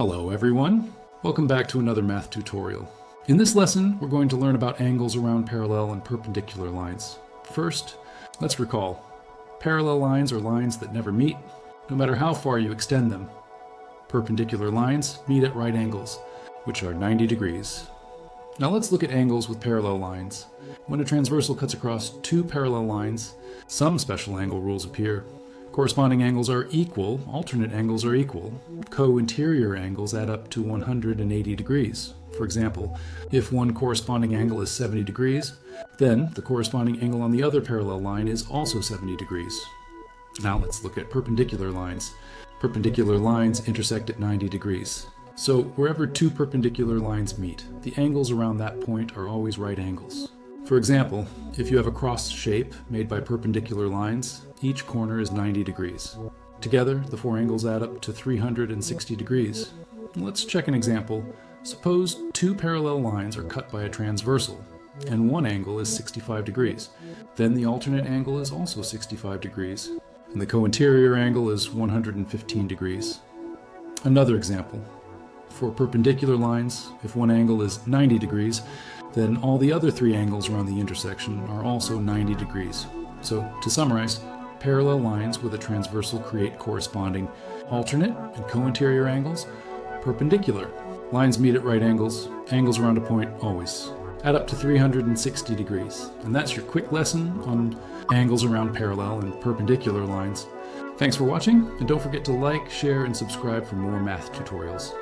Hello everyone, welcome back to another math tutorial. In this lesson, we're going to learn about angles around parallel and perpendicular lines. First, let's recall. Parallel lines are lines that never meet, no matter how far you extend them. Perpendicular lines meet at right angles, which are 90 degrees. Now let's look at angles with parallel lines. When a transversal cuts across two parallel lines, some special angle rules appear. Corresponding angles are equal, alternate angles are equal. Co-interior angles add up to 180 degrees. For example, if one corresponding angle is 70 degrees, then the corresponding angle on the other parallel line is also 70 degrees. Now let's look at perpendicular lines. Perpendicular lines intersect at 90 degrees. So wherever two perpendicular lines meet, the angles around that point are always right angles. For example, if you have a cross shape made by perpendicular lines, each corner is 90 degrees. Together, the four angles add up to 360 degrees. Let's check an example. Suppose two parallel lines are cut by a transversal, and one angle is 65 degrees. Then the alternate angle is also 65 degrees, and the co-interior angle is 115 degrees. Another example. For perpendicular lines, if one angle is 90 degrees, then all the other three angles around the intersection are also 90 degrees. So, to summarize, parallel lines with a transversal create corresponding alternate and co-interior angles. Perpendicular lines meet at right angles, angles around a point always add up to 360 degrees. And that's your quick lesson on angles around parallel and perpendicular lines. Thanks for watching, and don't forget to like, share, and subscribe for more math tutorials.